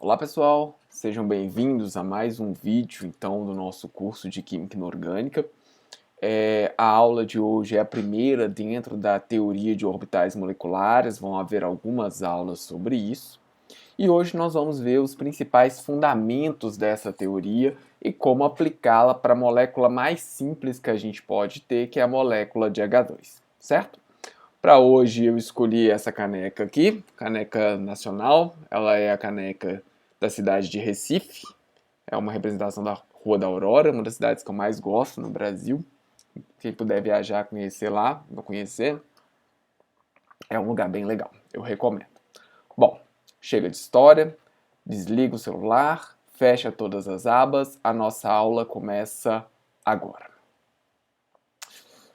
Olá pessoal, sejam bem-vindos a mais um vídeo então do nosso curso de Química Inorgânica. A aula de hoje é a primeira dentro da teoria de orbitais moleculares, vão haver algumas aulas sobre isso. E hoje nós vamos ver os principais fundamentos dessa teoria e como aplicá-la para a molécula mais simples que a gente pode ter, que é a molécula de H2, certo? Para hoje eu escolhi essa caneca aqui, caneca nacional, ela é a caneca da cidade de Recife, é uma representação da Rua da Aurora, uma das cidades que eu mais gosto no Brasil. Quem puder viajar, conhecer lá, não conhecer, é um lugar bem legal, eu recomendo. Bom, chega de história, desliga o celular, fecha todas as abas, a nossa aula começa agora.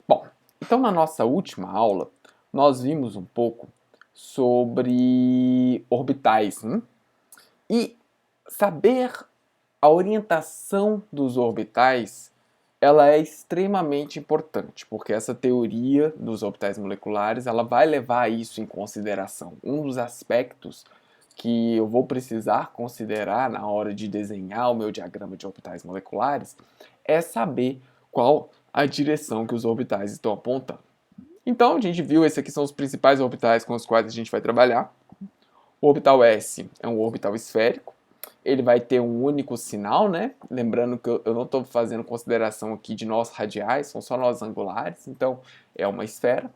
Bom, então na nossa última aula, nós vimos um pouco sobre orbitais, E saber a orientação dos orbitais, ela é extremamente importante, porque essa teoria dos orbitais moleculares, ela vai levar isso em consideração. Um dos aspectos que eu vou precisar considerar na hora de desenhar o meu diagrama de orbitais moleculares é saber qual a direção que os orbitais estão apontando. Então, a gente viu, esses aqui são os principais orbitais com os quais a gente vai trabalhar. O orbital S é um orbital esférico. Ele vai ter um único sinal, né? Lembrando que eu não estou fazendo consideração aqui de nós radiais, são só nós angulares, então é uma esfera.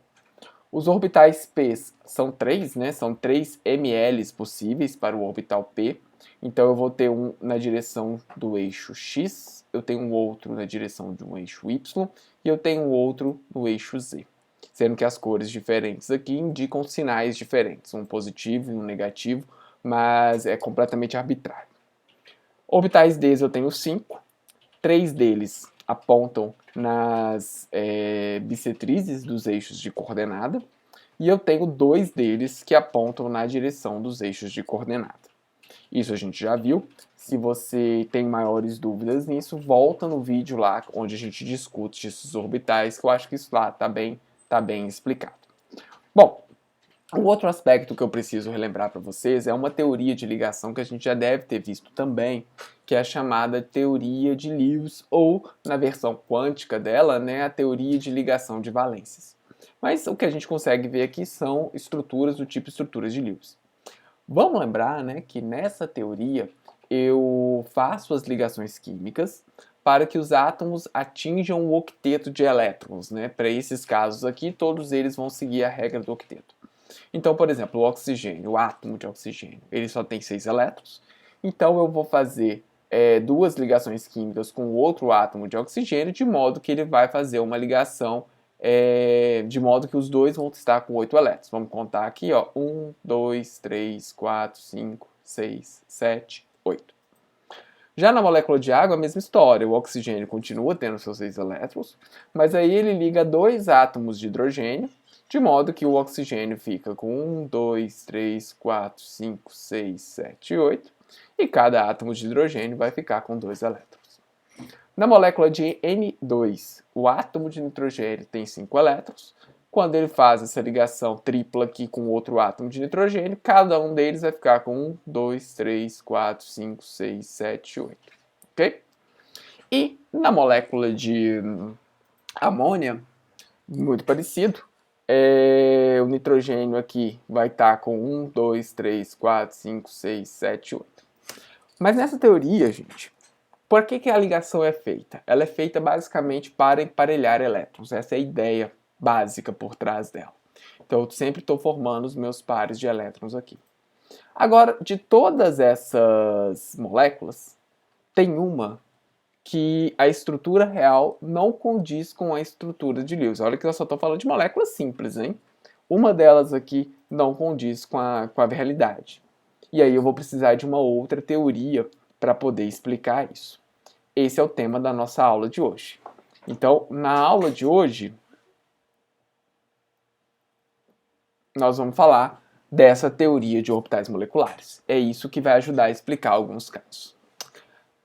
Os orbitais P são 3, né? São 3 ml possíveis para o orbital P. Então eu vou ter um na direção do eixo X, eu tenho um outro na direção de um eixo Y e eu tenho um outro no eixo Z. Sendo que as cores diferentes aqui indicam sinais diferentes, um positivo e um negativo, mas é completamente arbitrário. Orbitais D eu tenho 5, 3 deles apontam nas bissetrizes dos eixos de coordenada, e eu tenho 2 deles que apontam na direção dos eixos de coordenada. Isso a gente já viu. Se você tem maiores dúvidas nisso, volta no vídeo lá onde a gente discute esses orbitais, que eu acho que isso lá está bem explicado. Bom, um outro aspecto que eu preciso relembrar para vocês é uma teoria de ligação que a gente já deve ter visto também, que é a chamada teoria de Lewis, ou, na versão quântica dela, né, a teoria de ligação de valências. Mas o que a gente consegue ver aqui são estruturas do tipo estruturas de Lewis. Vamos lembrar, né, que nessa teoria eu faço as ligações químicas para que os átomos atinjam o octeto de elétrons, né? Para esses casos aqui, todos eles vão seguir a regra do octeto. Então, por exemplo, o oxigênio, o átomo de oxigênio, ele só tem 6 elétrons. Então, eu vou fazer 2 ligações químicas com outro átomo de oxigênio, de modo que ele vai fazer uma ligação de modo que os dois vão estar com 8 elétrons. Vamos contar aqui, ó, 1, 2, 3, 4, 5, 6, 7, 8. Já na molécula de água, a mesma história. O oxigênio continua tendo seus 6 elétrons, mas aí ele liga 2 átomos de hidrogênio, de modo que o oxigênio fica com 1, 2, 3, 4, 5, 6, 7, 8, e cada átomo de hidrogênio vai ficar com 2 elétrons. Na molécula de N2, o átomo de nitrogênio tem 5 elétrons. Quando ele faz essa ligação tripla aqui com outro átomo de nitrogênio, cada um deles vai ficar com 1, 2, 3, 4, 5, 6, 7, 8. Ok? E na molécula de amônia, muito parecido, o nitrogênio aqui vai estar com 1, 2, 3, 4, 5, 6, 7, 8. Mas nessa teoria, gente, por que a ligação é feita? Ela é feita basicamente para emparelhar elétrons. Essa é a ideia básica por trás dela. Então, eu sempre estou formando os meus pares de elétrons aqui. Agora, de todas essas moléculas, tem uma que a estrutura real não condiz com a estrutura de Lewis. Olha que eu só estou falando de moléculas simples, hein? Uma delas aqui não condiz com a realidade. E aí eu vou precisar de uma outra teoria para poder explicar isso. Esse é o tema da nossa aula de hoje. Então, na aula de hoje, nós vamos falar dessa teoria de orbitais moleculares. É isso que vai ajudar a explicar alguns casos.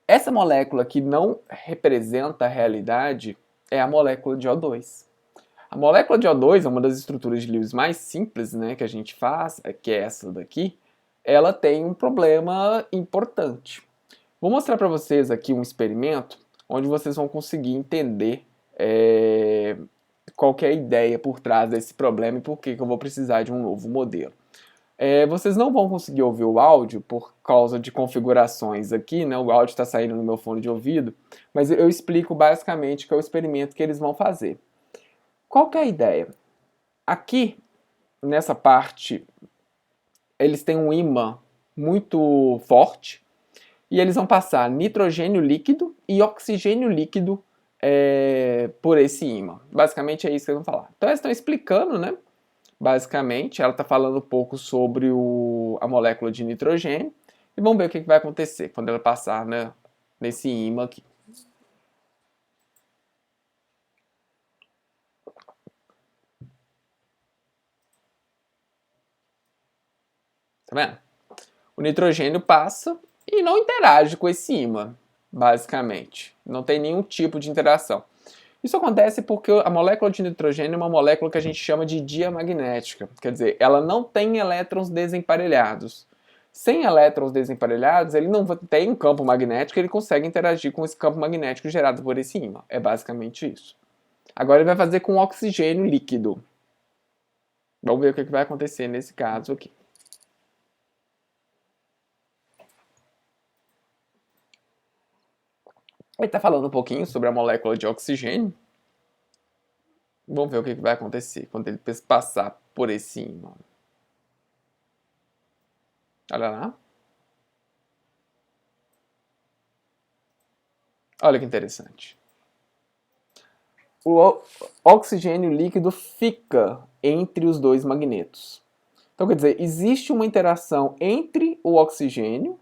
Essa molécula que não representa a realidade é a molécula de O2. A molécula de O2 é uma das estruturas de Lewis mais simples, né, que a gente faz, que é essa daqui, ela tem um problema importante. Vou mostrar para vocês aqui um experimento onde vocês vão conseguir entender qual que é a ideia por trás desse problema e por que eu vou precisar de um novo modelo. Vocês não vão conseguir ouvir o áudio por causa de configurações aqui, né? O áudio está saindo no meu fone de ouvido, mas eu explico basicamente que é o experimento que eles vão fazer. Qual que é a ideia? Aqui, nessa parte, eles têm um ímã muito forte e eles vão passar nitrogênio líquido e oxigênio líquido por esse ímã. Basicamente é isso que eles vão falar. Então eles estão explicando, né? Basicamente, ela está falando um pouco sobre a molécula de nitrogênio e vamos ver o que vai acontecer quando ela passar, né, nesse ímã aqui. Tá vendo? O nitrogênio passa e não interage com esse ímã, basicamente. Não tem nenhum tipo de interação. Isso acontece porque a molécula de nitrogênio é uma molécula que a gente chama de diamagnética. Quer dizer, ela não tem elétrons desemparelhados. Sem elétrons desemparelhados, ele não tem um campo magnético, ele consegue interagir com esse campo magnético gerado por esse ímã. É basicamente isso. Agora ele vai fazer com oxigênio líquido. Vamos ver o que vai acontecer nesse caso aqui. Ele está falando um pouquinho sobre a molécula de oxigênio. Vamos ver o que vai acontecer quando ele passar por esse ímã. Olha lá. Olha que interessante. O oxigênio líquido fica entre os dois magnetos. Então, quer dizer, existe uma interação entre o oxigênio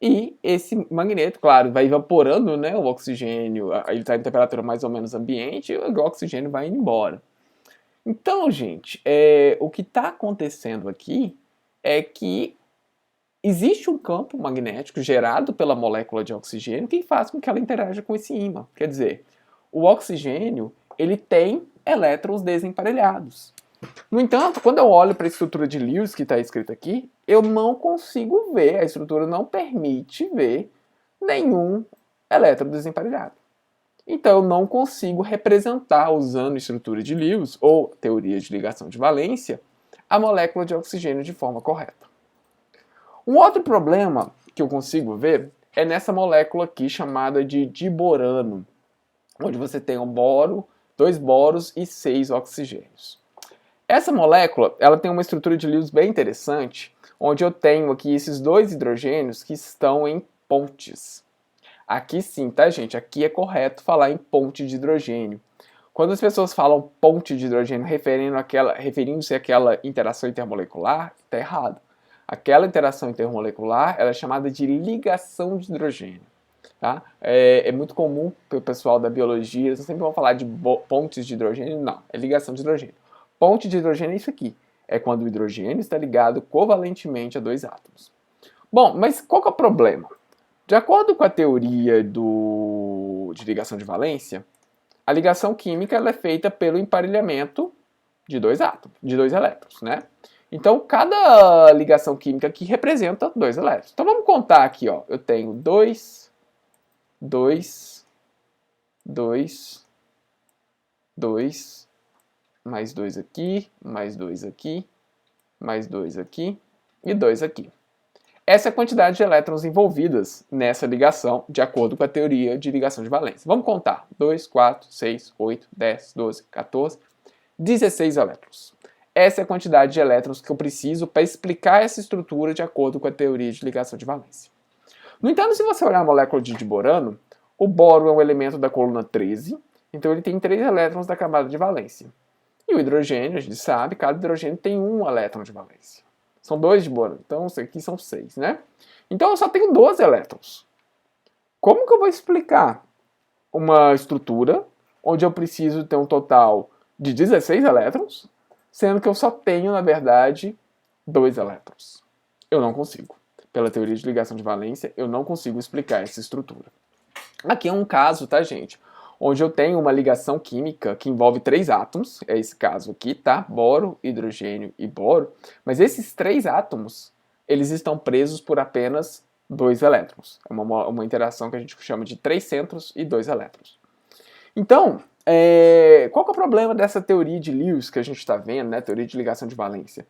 e esse magneto. Claro, vai evaporando, né, o oxigênio, ele está em temperatura mais ou menos ambiente e o oxigênio vai indo embora. Então, gente, o que está acontecendo aqui é que existe um campo magnético gerado pela molécula de oxigênio que faz com que ela interaja com esse ímã. Quer dizer, o oxigênio ele tem elétrons desemparelhados. No entanto, quando eu olho para a estrutura de Lewis que está escrita aqui, eu não consigo ver, a estrutura não permite ver nenhum elétron desemparelhado. Então eu não consigo representar, usando estrutura de Lewis ou teoria de ligação de valência, a molécula de oxigênio de forma correta. Um outro problema que eu consigo ver é nessa molécula aqui chamada de diborano, onde você tem um boro, 2 boros e 6 oxigênios. Essa molécula ela tem uma estrutura de Lewis bem interessante, onde eu tenho aqui esses 2 hidrogênios que estão em pontes. Aqui sim, tá, gente? Aqui é correto falar em ponte de hidrogênio. Quando as pessoas falam ponte de hidrogênio referindo-se àquela interação intermolecular, está errado. Aquela interação intermolecular ela é chamada de ligação de hidrogênio. Tá? É muito comum para o pessoal da biologia, eles sempre vão falar de pontes de hidrogênio. Não, é ligação de hidrogênio. Ponte de hidrogênio é isso aqui. É quando o hidrogênio está ligado covalentemente a 2 átomos. Bom, mas qual que é o problema? De acordo com a teoria de ligação de valência, a ligação química ela é feita pelo emparelhamento de 2 átomos, de 2 elétrons, né? Então, cada ligação química aqui representa 2 elétrons. Então, vamos contar aqui, ó. Eu tenho 2, 2, 2, 2, mais 2 aqui, mais 2 aqui, mais 2 aqui e 2 aqui. Essa é a quantidade de elétrons envolvidas nessa ligação, de acordo com a teoria de ligação de valência. Vamos contar. 2, 4, 6, 8, 10, 12, 14, 16 elétrons. Essa é a quantidade de elétrons que eu preciso para explicar essa estrutura de acordo com a teoria de ligação de valência. No entanto, se você olhar a molécula de diborano, o boro é um elemento da coluna 13, então ele tem 3 elétrons da camada de valência. E o hidrogênio, a gente sabe, cada hidrogênio tem 1 elétron de valência. São 2 de borano, então isso aqui são 6, né? Então eu só tenho 12 elétrons. Como que eu vou explicar uma estrutura onde eu preciso ter um total de 16 elétrons, sendo que eu só tenho, na verdade, 2 elétrons? Eu não consigo. Pela teoria de ligação de valência, eu não consigo explicar essa estrutura. Aqui é um caso, tá, gente? Onde eu tenho uma ligação química que envolve 3 átomos, é esse caso aqui, tá? Boro, hidrogênio e boro. Mas esses 3 átomos eles estão presos por apenas 2 elétrons. É uma interação que a gente chama de 3 centros e 2 elétrons. Então, qual que é o problema dessa teoria de Lewis que a gente está vendo, né? Teoria de ligação de valência?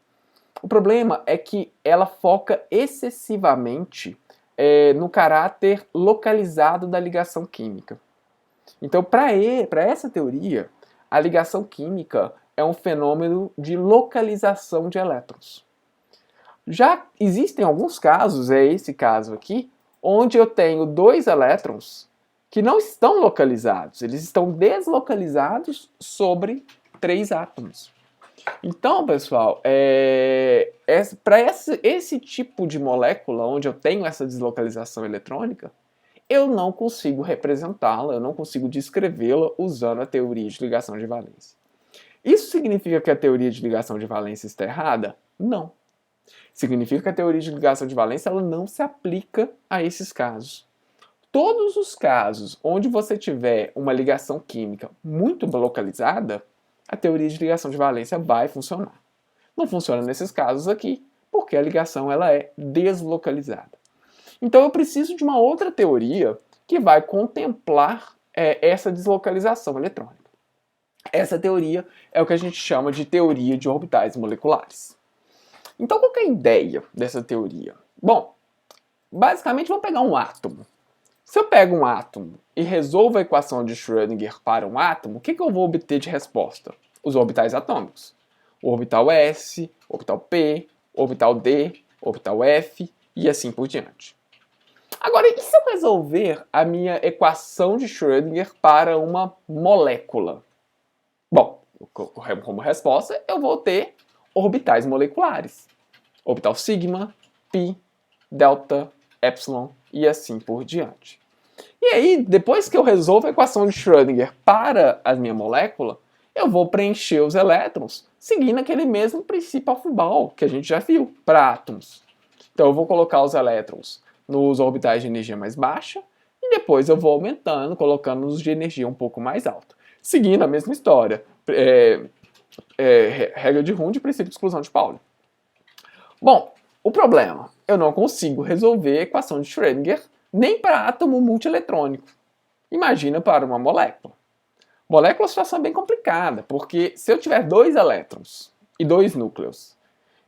O problema é que ela foca excessivamente no caráter localizado da ligação química. Então, para essa teoria, a ligação química é um fenômeno de localização de elétrons. Já existem alguns casos, é esse caso aqui, onde eu tenho 2 elétrons que não estão localizados, eles estão deslocalizados sobre 3 átomos. Então, pessoal, para esse tipo de molécula, onde eu tenho essa deslocalização eletrônica, eu não consigo representá-la, eu não consigo descrevê-la usando a teoria de ligação de valência. Isso significa que a teoria de ligação de valência está errada? Não. Significa que a teoria de ligação de valência ela não se aplica a esses casos. Todos os casos onde você tiver uma ligação química muito localizada, a teoria de ligação de valência vai funcionar. Não funciona nesses casos aqui, porque a ligação ela é deslocalizada. Então eu preciso de uma outra teoria que vai contemplar essa deslocalização eletrônica. Essa teoria é o que a gente chama de teoria de orbitais moleculares. Então qual que é a ideia dessa teoria? Bom, basicamente vamos pegar um átomo. Se eu pego um átomo e resolvo a equação de Schrödinger para um átomo, o que eu vou obter de resposta? Os orbitais atômicos. O orbital S, orbital P, orbital D, orbital F e assim por diante. Agora, e se eu resolver a minha equação de Schrödinger para uma molécula? Bom, como resposta, eu vou ter orbitais moleculares. Orbital sigma, π, delta, epsilon e assim por diante. E aí, depois que eu resolvo a equação de Schrödinger para a minha molécula, eu vou preencher os elétrons seguindo aquele mesmo princípio Aufbau que a gente já viu para átomos. Então eu vou colocar os elétrons nos orbitais de energia mais baixa e depois eu vou aumentando, colocando os de energia um pouco mais alta. Seguindo a mesma história. Regra de Hund e princípio de exclusão de Pauli. Bom, o problema, eu não consigo resolver a equação de Schrödinger nem para átomo multieletrônico. Imagina para uma molécula. Molécula é uma situação bem complicada, porque se eu tiver 2 elétrons e 2 núcleos,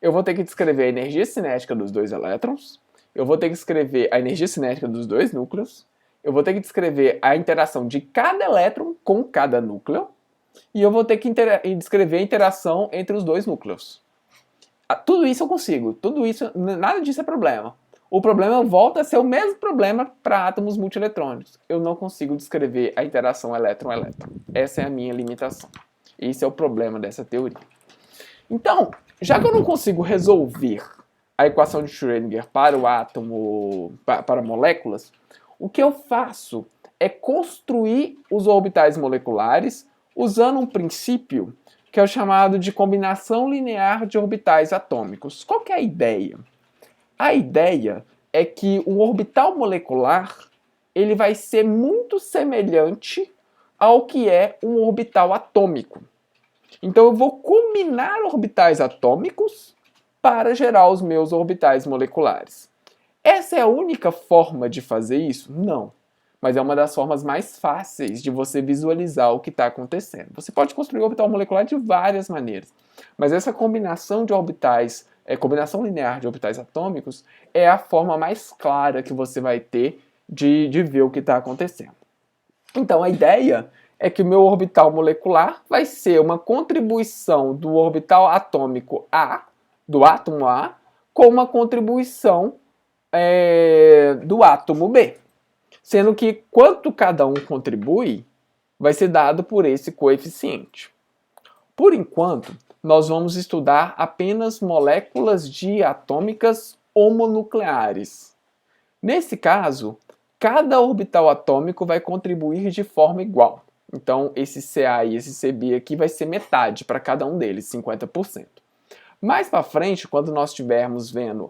eu vou ter que descrever a energia cinética dos 2 elétrons, eu vou ter que descrever a energia cinética dos 2 núcleos, eu vou ter que descrever a interação de cada elétron com cada núcleo, e eu vou ter que descrever a interação entre os 2 núcleos. Tudo isso eu consigo, nada disso é problema. O problema volta a ser o mesmo problema para átomos multieletrónicos. Eu não consigo descrever a interação elétron-elétron. Essa é a minha limitação. Esse é o problema dessa teoria. Então, já que eu não consigo resolver a equação de Schrödinger para o átomo, para moléculas, o que eu faço é construir os orbitais moleculares usando um princípio que é o chamado de combinação linear de orbitais atômicos. Qual que é a ideia? A ideia é que o orbital molecular ele vai ser muito semelhante ao que é um orbital atômico. Então eu vou combinar orbitais atômicos para gerar os meus orbitais moleculares. Essa é a única forma de fazer isso? Não. Mas é uma das formas mais fáceis de você visualizar o que está acontecendo. Você pode construir orbital molecular de várias maneiras, mas essa combinação de orbitais, combinação linear de orbitais atômicos, é a forma mais clara que você vai ter de ver o que está acontecendo. Então a ideia é que o meu orbital molecular vai ser uma contribuição do orbital atômico A, do átomo A, com uma contribuição do átomo B. Sendo que quanto cada um contribui, vai ser dado por esse coeficiente. Por enquanto, nós vamos estudar apenas moléculas diatômicas homonucleares. Nesse caso, cada orbital atômico vai contribuir de forma igual. Então, esse Ca e esse Cb aqui vai ser metade para cada um deles, 50%. Mais para frente, quando nós estivermos vendo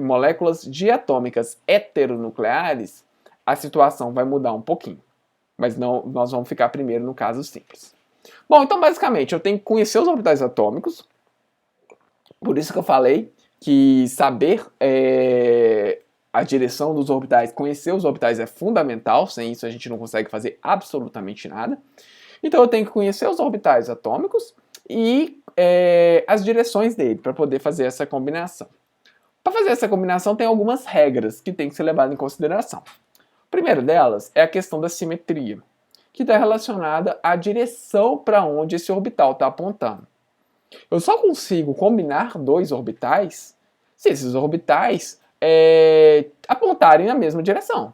moléculas diatômicas heteronucleares, a situação vai mudar um pouquinho. Mas não, nós vamos ficar primeiro no caso simples. Bom, então basicamente eu tenho que conhecer os orbitais atômicos. Por isso que eu falei que saber a direção dos orbitais, conhecer os orbitais é fundamental, sem isso a gente não consegue fazer absolutamente nada. Então eu tenho que conhecer os orbitais atômicos e as direções dele para poder fazer essa combinação. Para fazer essa combinação tem algumas regras que tem que ser levadas em consideração. A primeira delas é a questão da simetria, que está relacionada à direção para onde esse orbital está apontando. Eu só consigo combinar dois orbitais se esses orbitais apontarem na mesma direção.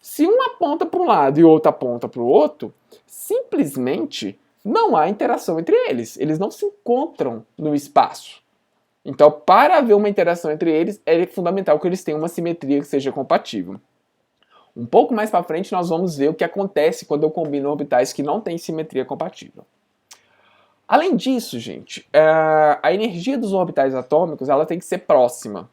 Se um aponta para um lado e o outro aponta para o outro, simplesmente não há interação entre eles. Eles não se encontram no espaço. Então, para haver uma interação entre eles, é fundamental que eles tenham uma simetria que seja compatível. Um pouco mais para frente, nós vamos ver o que acontece quando eu combino orbitais que não têm simetria compatível. Além disso, gente, a energia dos orbitais atômicos ela tem que ser próxima.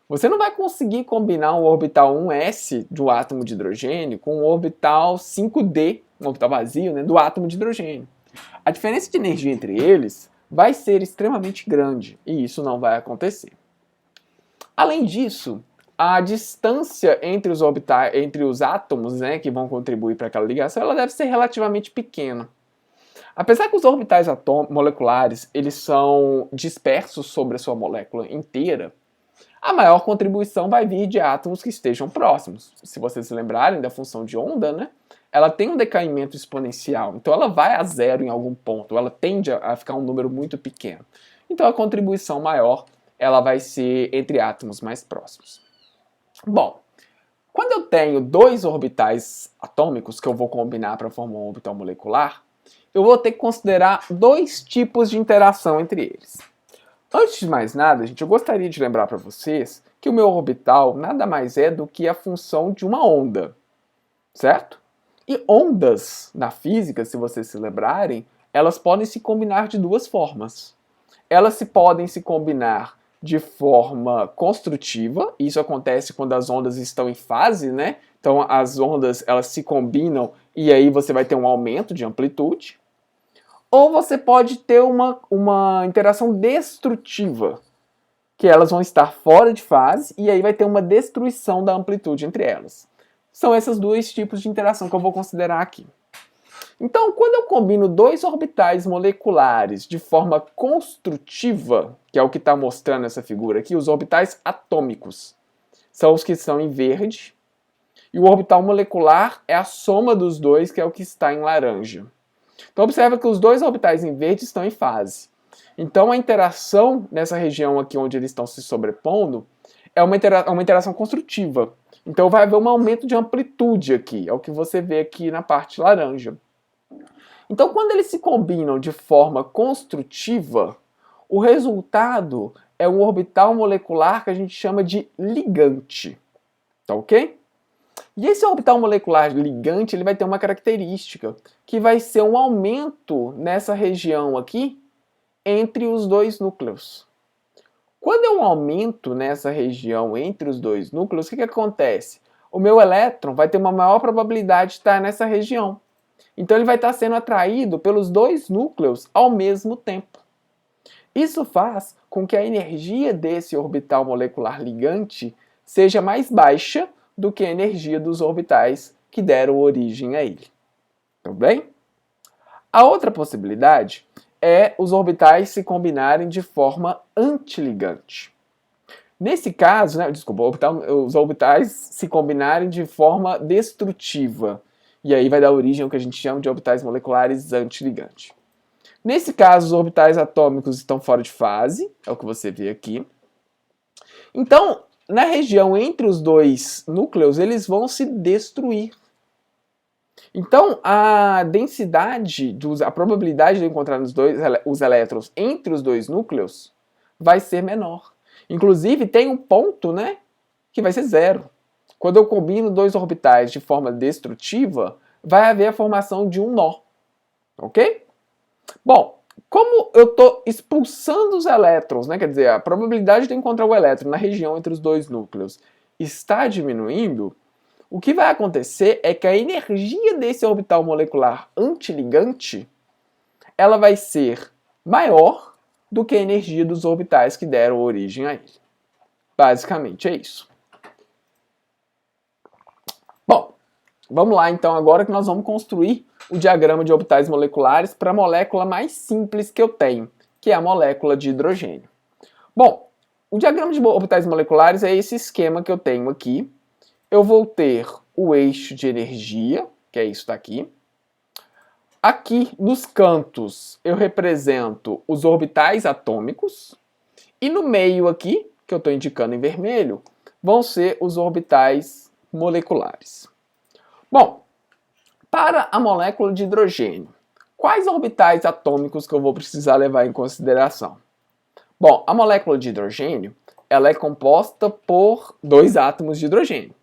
Você não vai conseguir combinar um orbital 1s de um átomo de hidrogênio com um orbital 5d, um orbital vazio, né, do átomo de hidrogênio. A diferença de energia entre eles vai ser extremamente grande e isso não vai acontecer. Além disso, a distância entre os átomos, né, que vão contribuir para aquela ligação, ela deve ser relativamente pequena. Apesar que os orbitais moleculares eles são dispersos sobre a sua molécula inteira, a maior contribuição vai vir de átomos que estejam próximos. Se vocês se lembrarem da função de onda, né, ela tem um decaimento exponencial, então ela vai a zero em algum ponto, ela tende a ficar um número muito pequeno. Então a contribuição maior ela vai ser entre átomos mais próximos. Bom, quando eu tenho dois orbitais atômicos que eu vou combinar para formar um orbital molecular, eu vou ter que considerar dois tipos de interação entre eles. Antes de mais nada, gente, eu gostaria de lembrar para vocês que o meu orbital nada mais é do que a função de uma onda, certo? E ondas, na física, se vocês se lembrarem, elas podem se combinar de duas formas. Elas podem se combinar de forma construtiva, isso acontece quando as ondas estão em fase, né? Então as ondas elas se combinam e aí você vai ter um aumento de amplitude. Ou você pode ter uma interação destrutiva, que elas vão estar fora de fase e aí vai ter uma destruição da amplitude entre elas. São esses dois tipos de interação que eu vou considerar aqui. Então, quando eu combino dois orbitais moleculares de forma construtiva, que é o que está mostrando essa figura aqui, os orbitais atômicos são os que estão em verde, e o orbital molecular é a soma dos dois, que é o que está em laranja. Então, observa que os dois orbitais em verde estão em fase. Então, a interação nessa região aqui onde eles estão se sobrepondo é uma interação construtiva. Então, vai haver um aumento de amplitude aqui, é o que você vê aqui na parte laranja. Então, quando eles se combinam de forma construtiva, o resultado é um orbital molecular que a gente chama de ligante. Tá ok? E esse orbital molecular ligante ele vai ter uma característica, que vai ser um aumento nessa região aqui entre os dois núcleos. Quando eu aumento nessa região entre os dois núcleos, o que acontece? O meu elétron vai ter uma maior probabilidade de estar nessa região. Então ele vai estar sendo atraído pelos dois núcleos ao mesmo tempo. Isso faz com que a energia desse orbital molecular ligante seja mais baixa do que a energia dos orbitais que deram origem a ele. Tudo bem? A outra possibilidade é os orbitais se combinarem de forma antiligante. Nesse caso, os orbitais se combinarem de forma destrutiva. E aí vai dar origem ao que a gente chama de orbitais moleculares antiligantes. Nesse caso, os orbitais atômicos estão fora de fase, é o que você vê aqui. Então, na região entre os dois núcleos, eles vão se destruir. Então, a densidade, a probabilidade de encontrar os elétrons entre os dois núcleos vai ser menor. Inclusive, tem um ponto, né, que vai ser zero. Quando eu combino dois orbitais de forma destrutiva, vai haver a formação de um nó. Ok? Bom, como eu estou expulsando os elétrons, né, quer dizer, a probabilidade de encontrar o elétron na região entre os dois núcleos está diminuindo, o que vai acontecer é que a energia desse orbital molecular antiligante ela vai ser maior do que a energia dos orbitais que deram origem a ele. Basicamente é isso. Bom, vamos lá então agora que nós vamos construir o diagrama de orbitais moleculares para a molécula mais simples que eu tenho, que é a molécula de hidrogênio. Bom, o diagrama de orbitais moleculares é esse esquema que eu tenho aqui. Eu vou ter o eixo de energia, que é isso daqui. Aqui nos cantos eu represento os orbitais atômicos. E no meio aqui, que eu estou indicando em vermelho, vão ser os orbitais moleculares. Bom, para a molécula de hidrogênio, quais orbitais atômicos que eu vou precisar levar em consideração? Bom, a molécula de hidrogênio, ela é composta por 2 átomos de hidrogênio.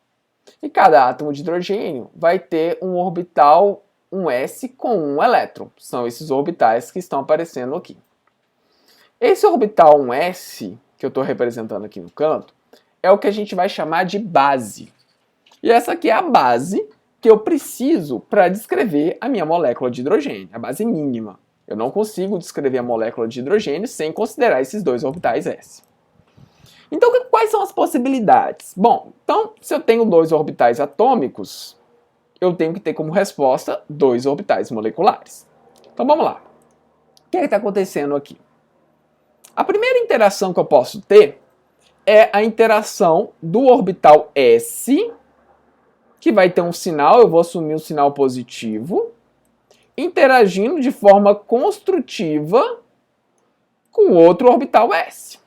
E cada átomo de hidrogênio vai ter um orbital, um s com um elétron. São esses orbitais que estão aparecendo aqui. Esse orbital 1s, que eu estou representando aqui no canto, é o que a gente vai chamar de base. E essa aqui é a base que eu preciso para descrever a minha molécula de hidrogênio, a base mínima. Eu não consigo descrever a molécula de hidrogênio sem considerar esses 2 orbitais s. Então, quais são as possibilidades? Bom, então, se eu tenho 2 orbitais atômicos, eu tenho que ter como resposta 2 orbitais moleculares. Então, vamos lá. O que está acontecendo aqui? A primeira interação que eu posso ter é a interação do orbital s, que vai ter um sinal, eu vou assumir um sinal positivo, interagindo de forma construtiva com outro orbital s.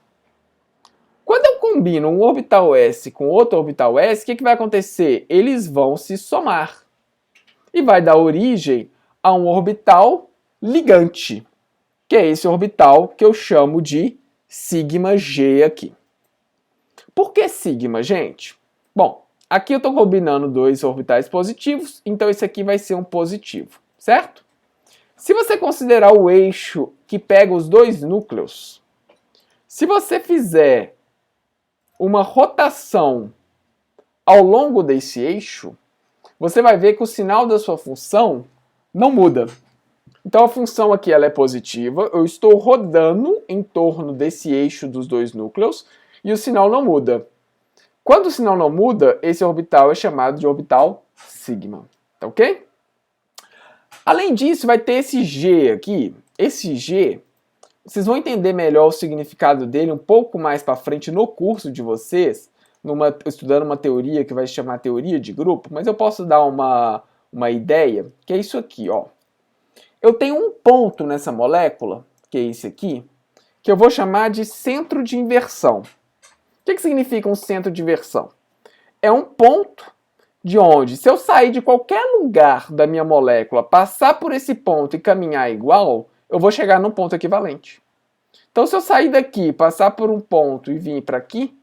Quando eu combino um orbital s com outro orbital s, o que vai acontecer? Eles vão se somar. E vai dar origem a um orbital ligante, que é esse orbital que eu chamo de σg aqui. Por que sigma, gente? Bom, aqui eu estou combinando 2 orbitais positivos, então esse aqui vai ser um positivo, certo? Se você considerar o eixo que pega os 2 núcleos, se você fizer uma rotação ao longo desse eixo, você vai ver que o sinal da sua função não muda. Então a função aqui ela é positiva, eu estou rodando em torno desse eixo dos 2 núcleos e o sinal não muda. Quando o sinal não muda, esse orbital é chamado de orbital sigma, tá ok? Além disso, vai ter esse G aqui. Esse G, vocês vão entender melhor o significado dele um pouco mais para frente no curso de vocês, estudando uma teoria que vai se chamar teoria de grupo, mas eu posso dar uma ideia, que é isso aqui, ó. Eu tenho um ponto nessa molécula, que é esse aqui, que eu vou chamar de centro de inversão. O que significa um centro de inversão? É um ponto de onde, se eu sair de qualquer lugar da minha molécula, passar por esse ponto e caminhar igual, eu vou chegar num ponto equivalente. Então, se eu sair daqui, passar por um ponto e vir para aqui,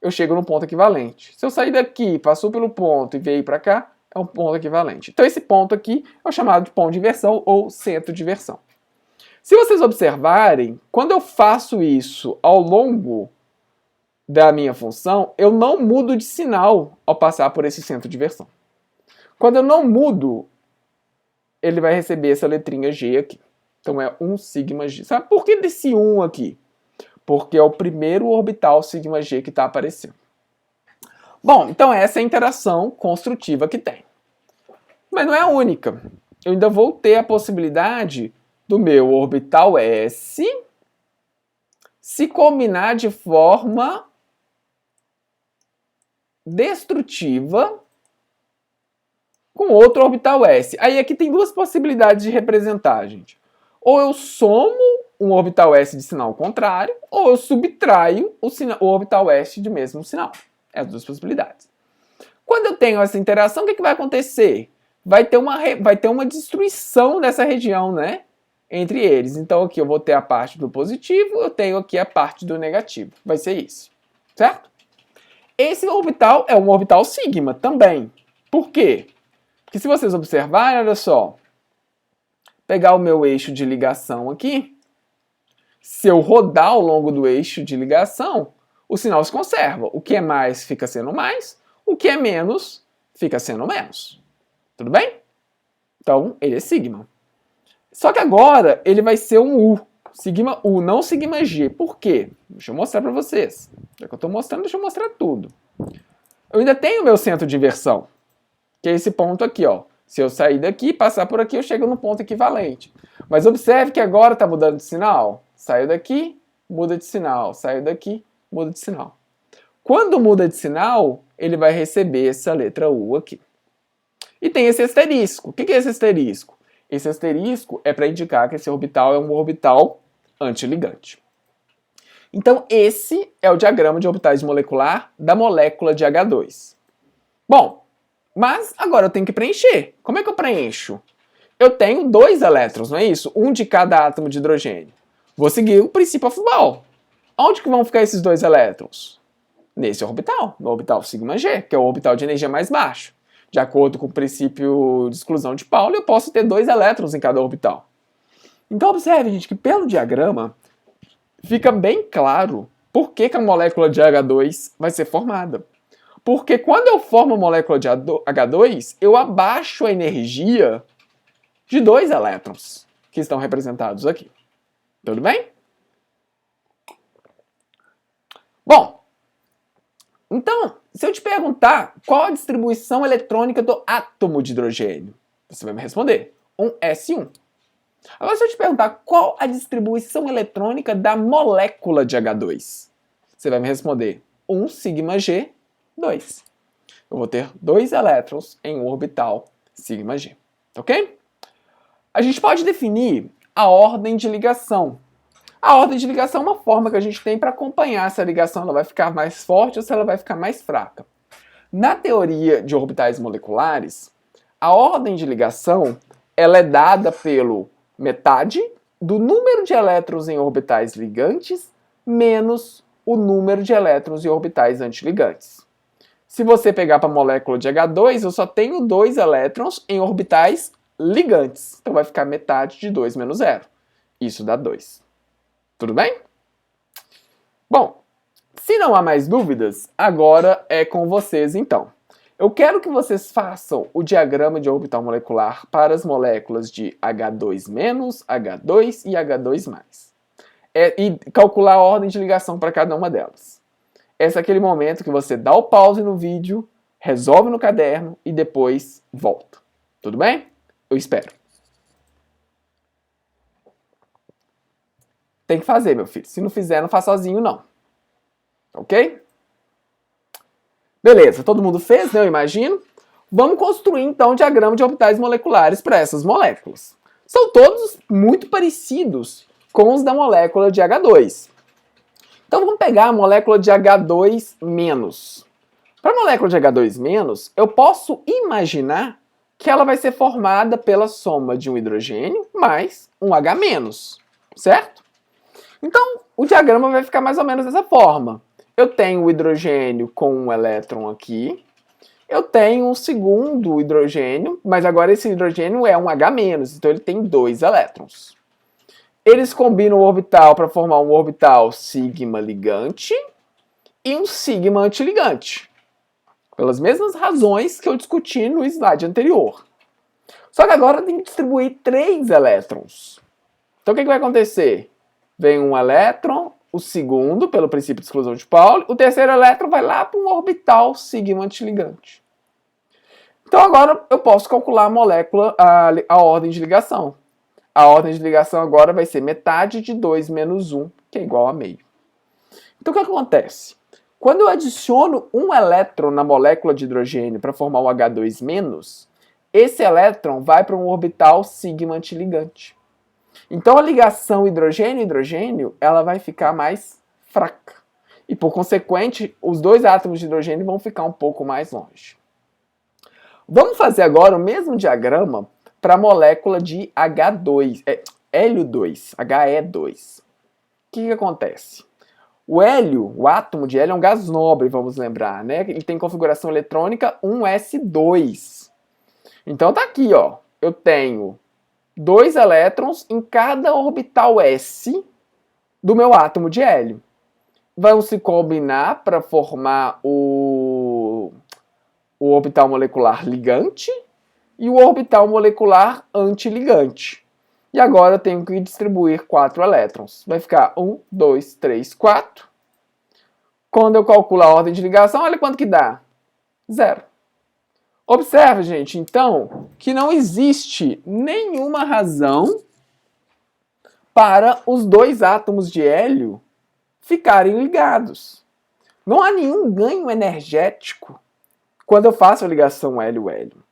eu chego num ponto equivalente. Se eu sair daqui, passou pelo ponto e veio para cá, é um ponto equivalente. Então, esse ponto aqui é o chamado de ponto de inversão ou centro de inversão. Se vocês observarem, quando eu faço isso ao longo da minha função, eu não mudo de sinal ao passar por esse centro de inversão. Quando eu não mudo, ele vai receber essa letrinha G aqui. Então é 1 sigma G. Sabe por que desse 1 aqui? Porque é o primeiro orbital sigma G que está aparecendo. Bom, então essa é a interação construtiva que tem. Mas não é a única. Eu ainda vou ter a possibilidade do meu orbital S se combinar de forma destrutiva com outro orbital s. Aí aqui tem 2 possibilidades de representar, gente. Ou eu somo um orbital s de sinal contrário, ou eu subtraio o orbital s de mesmo sinal. É as 2 possibilidades. Quando eu tenho essa interação, o que vai acontecer? Vai ter uma destruição dessa região, né? Entre eles. Então aqui eu vou ter a parte do positivo, eu tenho aqui a parte do negativo. Vai ser isso, certo? Esse orbital é um orbital sigma também. Por quê? Porque se vocês observarem, olha só, pegar o meu eixo de ligação aqui, se eu rodar ao longo do eixo de ligação, o sinal se conserva. O que é mais fica sendo mais, o que é menos fica sendo menos. Tudo bem? Então, ele é sigma. Só que agora ele vai ser um U. sigma U, não sigma G. Por quê? Deixa eu mostrar para vocês. Já que eu estou mostrando, deixa eu mostrar tudo. Eu ainda tenho meu centro de inversão, que é esse ponto aqui, ó. Se eu sair daqui, passar por aqui, eu chego no ponto equivalente. Mas observe que agora está mudando de sinal. Saiu daqui, muda de sinal. Saiu daqui, muda de sinal. Quando muda de sinal, ele vai receber essa letra U aqui. E tem esse asterisco. O que é esse asterisco? Esse asterisco é para indicar que esse orbital é um orbital antiligante. Então, esse é o diagrama de orbitais molecular da molécula de H2. Bom, mas agora eu tenho que preencher. Como é que eu preencho? Eu tenho 2 elétrons, não é isso? Um de cada átomo de hidrogênio. Vou seguir o princípio Aufbau. Onde que vão ficar esses 2 elétrons? Nesse orbital, no orbital σg, que é o orbital de energia mais baixo. De acordo com o princípio de exclusão de Pauli, eu posso ter 2 elétrons em cada orbital. Então observe, gente, que pelo diagrama fica bem claro por que a molécula de H2 vai ser formada. Porque quando eu formo a molécula de H2, eu abaixo a energia de 2 elétrons, que estão representados aqui. Tudo bem? Bom, então, se eu te perguntar qual a distribuição eletrônica do átomo de hidrogênio, você vai me responder, um S1. Agora, se eu te perguntar qual a distribuição eletrônica da molécula de H2, você vai me responder, um σg2. Eu vou ter 2 elétrons em um orbital σg, ok? A gente pode definir a ordem de ligação. A ordem de ligação é uma forma que a gente tem para acompanhar se a ligação ela vai ficar mais forte ou se ela vai ficar mais fraca. Na teoria de orbitais moleculares, a ordem de ligação ela é dada pelo metade do número de elétrons em orbitais ligantes menos o número de elétrons em orbitais antiligantes. Se você pegar para a molécula de H2, eu só tenho 2 elétrons em orbitais ligantes. Então vai ficar metade de 2 menos 0. Isso dá 2. Tudo bem? Bom, se não há mais dúvidas, agora é com vocês então. Eu quero que vocês façam o diagrama de orbital molecular para as moléculas de H2-, H2 e H2+. E calcular a ordem de ligação para cada uma delas. Esse é aquele momento que você dá o pause no vídeo, resolve no caderno e depois volta. Tudo bem? Eu espero. Tem que fazer, meu filho. Se não fizer, não faz sozinho, não. Ok? Beleza, todo mundo fez, né? Eu imagino. Vamos construir, então, o diagrama de orbitais moleculares para essas moléculas. São todos muito parecidos com os da molécula de H2. Então, vamos pegar a molécula de H2-. Para a molécula de H2-, eu posso imaginar que ela vai ser formada pela soma de um hidrogênio mais um H-, certo? Então, o diagrama vai ficar mais ou menos dessa forma. Eu tenho o hidrogênio com um elétron aqui. Eu tenho um segundo hidrogênio, mas agora esse hidrogênio é um H-, então ele tem 2 elétrons. Eles combinam o orbital para formar um orbital sigma ligante e um sigma antiligante. Pelas mesmas razões que eu discuti no slide anterior. Só que agora tem que distribuir 3 elétrons. Então o que vai acontecer? Vem um elétron, o segundo, pelo princípio de exclusão de Pauli, o terceiro elétron vai lá para um orbital sigma antiligante. Então agora eu posso calcular a molécula, a ordem de ligação. A ordem de ligação agora vai ser metade de 2 menos 1, que é igual a meio. Então o que acontece? Quando eu adiciono um elétron na molécula de hidrogênio para formar o H2-, esse elétron vai para um orbital sigma antiligante. Então a ligação hidrogênio-hidrogênio ela vai ficar mais fraca. E por consequente, os 2 átomos de hidrogênio vão ficar um pouco mais longe. Vamos fazer agora o mesmo diagrama para a molécula de hélio-2, He2. O que acontece? O hélio, o átomo de hélio é um gás nobre, vamos lembrar, né? Ele tem configuração eletrônica 1s2. Então tá aqui, ó. Eu tenho 2 elétrons em cada orbital s do meu átomo de hélio. Vão se combinar para formar o orbital molecular ligante e o orbital molecular antiligante. E agora eu tenho que distribuir 4 elétrons. Vai ficar 1, 2, 3, 4. Quando eu calculo a ordem de ligação, olha quanto que dá. 0. Observe, gente, então, que não existe nenhuma razão para os 2 átomos de hélio ficarem ligados. Não há nenhum ganho energético quando eu faço a ligação hélio-hélio.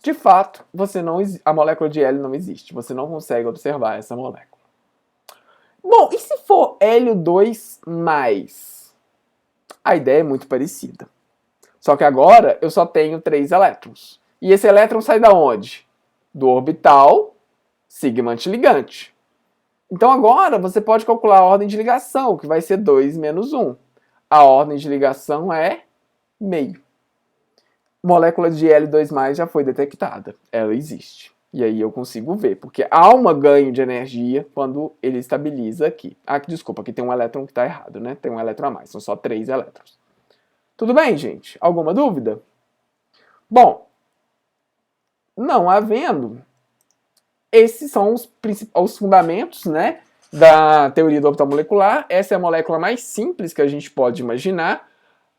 De fato, a molécula de hélio não existe. Você não consegue observar essa molécula. Bom, e se for hélio 2+? A ideia é muito parecida. Só que agora eu só tenho 3 elétrons. E esse elétron sai da onde? Do orbital sigma antiligante. Então agora você pode calcular a ordem de ligação, que vai ser 2 menos 1. A ordem de ligação é meio. Molécula de L2+, já foi detectada. Ela existe. E aí eu consigo ver, porque há um ganho de energia quando ele estabiliza aqui. Ah, desculpa, aqui tem um elétron que está errado, né? Tem um elétron a mais, são só 3 elétrons. Tudo bem, gente? Alguma dúvida? Bom, não havendo, esses são os fundamentos, né, da teoria do orbital molecular. Essa é a molécula mais simples que a gente pode imaginar.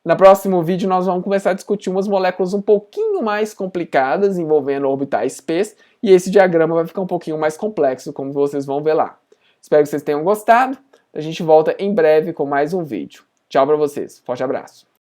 No próximo vídeo nós vamos começar a discutir umas moléculas um pouquinho mais complicadas, envolvendo orbitais P's, e esse diagrama vai ficar um pouquinho mais complexo, como vocês vão ver lá. Espero que vocês tenham gostado. A gente volta em breve com mais um vídeo. Tchau para vocês. Forte abraço.